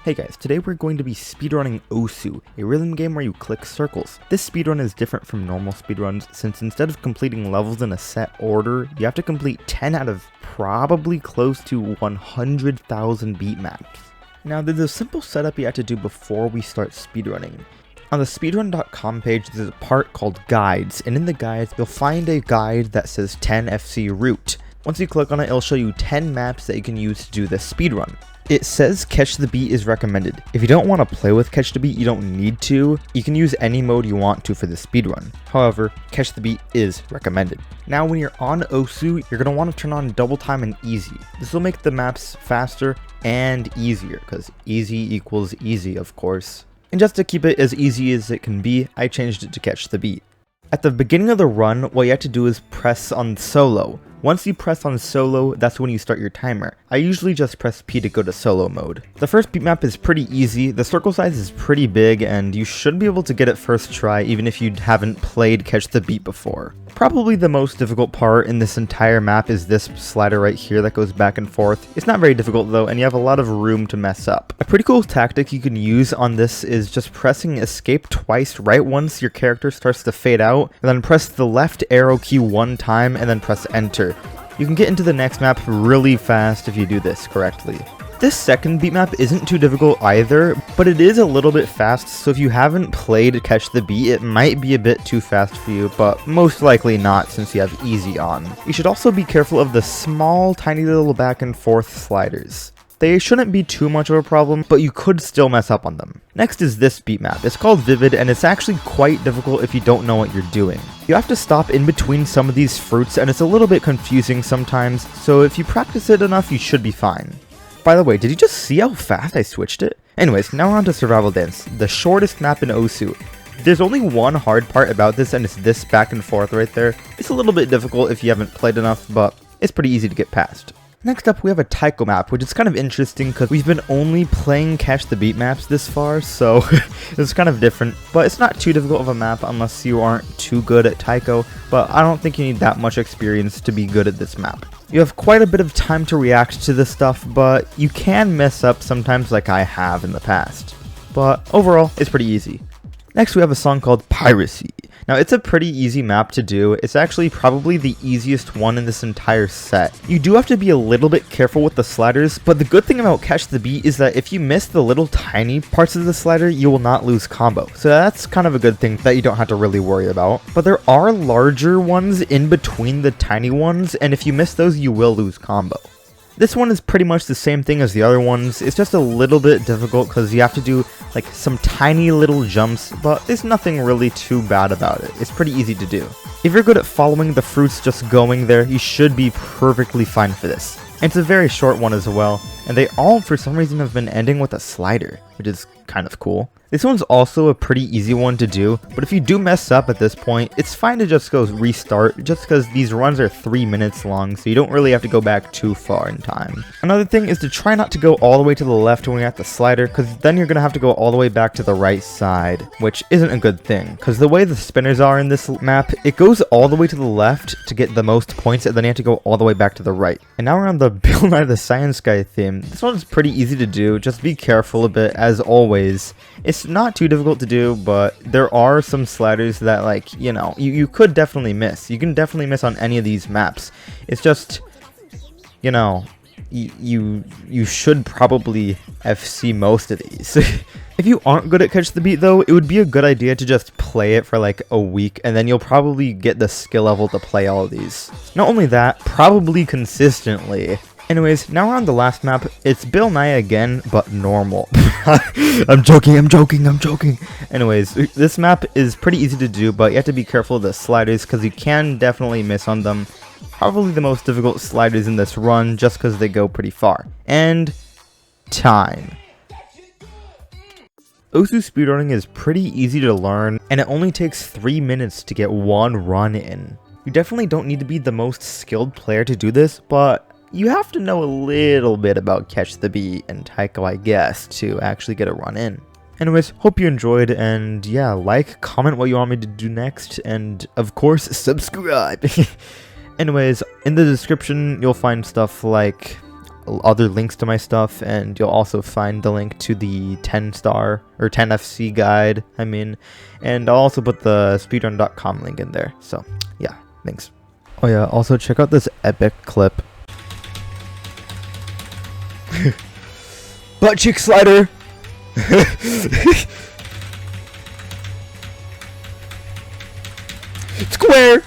Hey guys, today we're going to be speedrunning Osu, a rhythm game where you click circles. This speedrun is different from normal speedruns since instead of completing levels in a set order, you have to complete 10 out of probably close to 100,000 beatmaps. Now there's a simple setup you have to do before we start speedrunning. On the speedrun.com page there's a part called guides, and in the guides you'll find a guide that says 10 FC route. Once you click on it, it'll show you 10 maps that you can use to do this speedrun. It says catch the beat is recommended. If you don't want to play with catch the beat, you don't need to. You can use any mode you want to for the speedrun. However, catch the beat is recommended. Now when you're on Osu, you're going to want to turn on double time and easy. This will make the maps faster and easier, because easy equals easy, of course. And just to keep it as easy as it can be, I changed it to catch the beat. At the beginning of the run, what you have to do is press on solo. Once you press on solo, that's when you start your timer. I usually just press P to go to solo mode. The first beat map is pretty easy, the circle size is pretty big, and you should be able to get it first try even if you haven't played Catch the Beat before. Probably the most difficult part in this entire map is this slider right here that goes back and forth. It's not very difficult though, and you have a lot of room to mess up. A pretty cool tactic you can use on this is just pressing escape twice right once your character starts to fade out, and then press the left arrow key one time and then press enter. You can get into the next map really fast if you do this correctly. This second beat map isn't too difficult either, but it is a little bit fast, so if you haven't played Catch the Beat, it might be a bit too fast for you, but most likely not since you have easy on. You should also be careful of the small, tiny little back and forth sliders. They shouldn't be too much of a problem, but you could still mess up on them. Next is this beat map. It's called Vivid, and it's actually quite difficult if you don't know what you're doing. You have to stop in between some of these fruits, and it's a little bit confusing sometimes, so if you practice it enough, you should be fine. By the way, did you just see how fast I switched it? Anyways, now we're on to Survival Dance, the shortest map in Osu. There's only one hard part about this, and it's this back and forth right there. It's a little bit difficult if you haven't played enough, but it's pretty easy to get past. Next up, we have a Taiko map, which is kind of interesting because we've been only playing Catch the Beat maps this far, so it's kind of different. But it's not too difficult of a map unless you aren't too good at Taiko, but I don't think you need that much experience to be good at this map. You have quite a bit of time to react to this stuff, but you can mess up sometimes like I have in the past. But overall, it's pretty easy. Next, we have a song called Piracy. Now, it's a pretty easy map to do. It's actually probably the easiest one in this entire set. You do have to be a little bit careful with the sliders, but the good thing about Catch the Beat is that if you miss the little tiny parts of the slider, you will not lose combo. So that's kind of a good thing that you don't have to really worry about. But there are larger ones in between the tiny ones, and if you miss those, you will lose combo. This one is pretty much the same thing as the other ones. It's just a little bit difficult because you have to do like some tiny little jumps, but there's nothing really too bad about it. It's pretty easy to do. If you're good at following the fruits just going there, you should be perfectly fine for this. And it's a very short one as well, and they all for some reason have been ending with a slider, which is kind of cool. This one's also a pretty easy one to do, but if you do mess up at this point, it's fine to just go restart, just because these runs are 3 minutes long, so you don't really have to go back too far in time. Another thing is to try not to go all the way to the left when you're at the slider, because then you're going to have to go all the way back to the right side, which isn't a good thing, because the way the spinners are in this map, it goes all the way to the left to get the most points, and then you have to go all the way back to the right. And now we're on the Bill Nye the Science Guy theme. This one's pretty easy to do, just be careful a bit, as always. It's not too difficult to do, but there are some sliders that, like, you know, you could definitely miss. You can definitely miss on any of these maps. It's just, you know, you should probably FC most of these. If you aren't good at Catch the Beat though, it would be a good idea to just play it for like a week, and then you'll probably get the skill level to play all of these. Not only that, probably consistently. Anyways, now we're on the last map. It's Bill Nye again, but normal. I'm joking. Anyways, this map is pretty easy to do, but you have to be careful of the sliders because you can definitely miss on them. Probably the most difficult sliders in this run just because they go pretty far. And time. Osu speedrunning is pretty easy to learn, and it only takes 3 minutes to get one run in. You definitely don't need to be the most skilled player to do this, but you have to know a little bit about Catch the Beat and Taiko, I guess, to actually get a run in. Anyways, hope you enjoyed, and yeah, like, comment what you want me to do next, and of course, subscribe! Anyways, in the description, you'll find stuff like other links to my stuff, and you'll also find the link to the 10-star or 10FC guide, and I'll also put the speedrun.com link in there. So yeah, thanks. Oh yeah, also check out this epic clip. Butt cheek slider. Square.